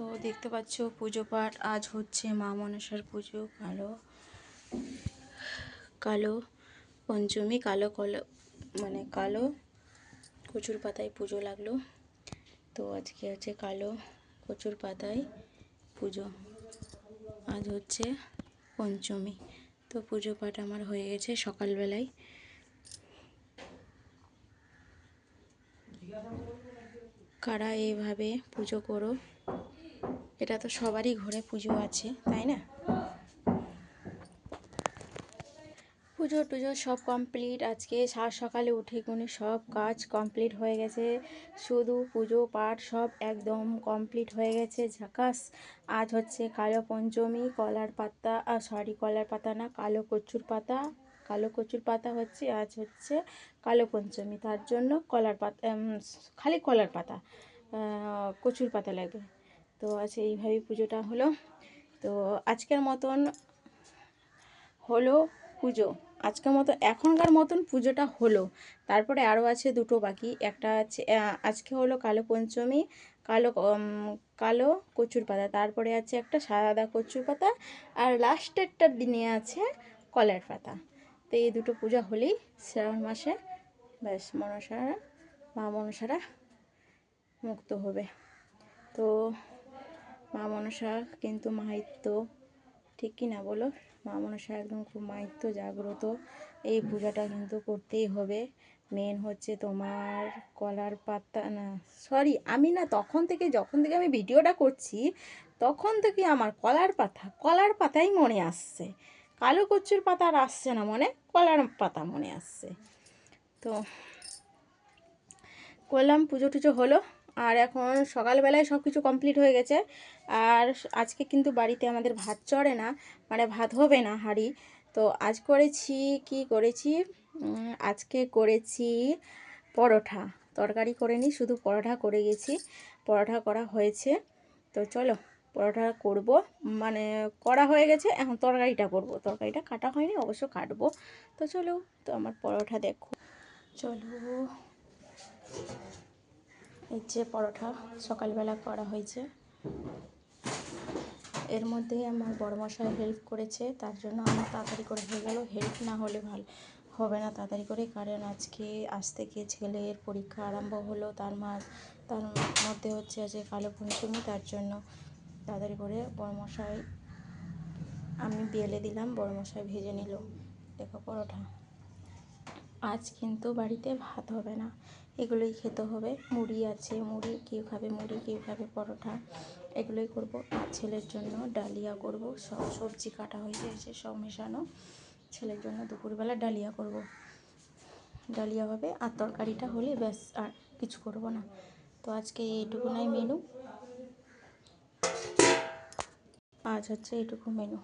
তো দেখতে পাচ্ছ পুজো পাঠ আজ হচ্ছে মা মনসার পুজো। কালো কালো পঞ্চমী, কালো কালো মানে কালো কচুর পাতায় পুজো লাগলো। তো আজকে হচ্ছে কালো কচুর পাতায় পুজো, আজ হচ্ছে পঞ্চমী। তো পুজো পাঠ আমার হয়ে গেছে সকালবেলায়। কারা এইভাবে পুজো করো? এটা তো সবারই ঘরে পুজো আছে, তাই না? পুজো টুজো সব কমপ্লিট। আজকে সকালে উঠে গুনে সব কাজ কমপ্লিট হয়ে গেছে, শুধু পুজো পাঠ সব একদম কমপ্লিট হয়ে গেছে, ঝাকাস। আজ হচ্ছে কালো পঞ্চমী, কলার পাতা কলার পাতা না, কালো কচুর পাতা। কালো কচুর পাতা হচ্ছে আজ হচ্ছে কালো পঞ্চমী, তার জন্য কলার পাতা, খালি কলার পাতা, কচুর পাতা লাগবে। তো আজ এইভাবেই পুজোটা হলো। তো আজকের মতন হলো পুজো, আজকের মতো এখনকার মতন পুজোটা হলো। তারপরে আরও আছে দুটো বাকি। একটা আছে আজকে হলো কালো পঞ্চমী, কালো কালো কচুর পাতা, তারপরে আছে একটা সাদা কচুর পাতা, আর লাস্টেরটার দিনে আছে কলার পাতা। তো এই দুটো পূজা হলেই শ্রাবণ মাসে ব্যাস মা মনসারা মুক্ত হবে। তো মা মনসা কিন্তু মাহাত্ম্য, ঠিক কি না বলো? মা মনসা একদম খুব মাহাত্ম্য জাগ্রত। এই পূজাটা কিন্তু করতেই হবে। মেন হচ্ছে তোমার কলার পাতা না, সরি আমি না যখন থেকে আমি ভিডিওটা করছি তখন থেকে আমার কলার পাতাই মনে আসছে। কালো কচুর পাতা আর আসছে না মনে, কলার পাতা মনে আসছে। তো করলাম, পুজো টুজো হলো। আর এখন সকালবেলায় সব কিছু কমপ্লিট হয়ে গেছে। আর আজকে কিন্তু বাড়িতে আমাদের ভাত চড়ে না, মানে ভাত হবে না হাঁড়ি। তো আজ করেছি কি করেছি, আজকে করেছি পরোটা, তরকারি করে নি, শুধু পরোটা করে গেছি। পরোটা করা হয়েছে। তো চলো পরোটা করব, মানে করা হয়ে গেছে, এখন তরকারিটা করব। তরকারিটা কাটা হয়নি, অবশ্য কাটবো। তো চলো, তো আমার পরোটা দেখো, চলো। এই যে পরোটা সকালবেলা করা হয়েছে, এর মধ্যে আমার বড়মশাই হেল্প করেছে, তার জন্য আমার তাড়াতাড়ি করে হয়ে গেল। হেল্প না হলে ভালো হবে না তাড়াতাড়ি করে, কারণ আজ থেকে ছেলের পরীক্ষা আরম্ভ হলো। তার মধ্যে হচ্ছে যে কালো পঞ্চমী, তার জন্য তাড়াতাড়ি করে বড়মশাই আমি বেলে দিলাম, বড়মশাই ভেজে নিল। দেখো পরোটা। আজ কিন্তু বাড়িতে ভাত হবে না, এগুলোই খেতে হবে। মুড়ি আছে, মুড়ি কেউ খাবে, মুড়ি কেউ খাবে পরোটা, এগুলোই করব। আর ছেলের জন্য ডালিয়া করব, সব সবজি কাটা হয়ে গেছে, সব মেশানো। ছেলের জন্য দুপুরবেলা ডালিয়া করব, ডালিয়া হবে। আর তরকারিটা হলে ব্যাস, আর কিছু করব না। তো আজকে এইটুকু নাই মেনু, আজ হচ্ছে এইটুকু মেনু।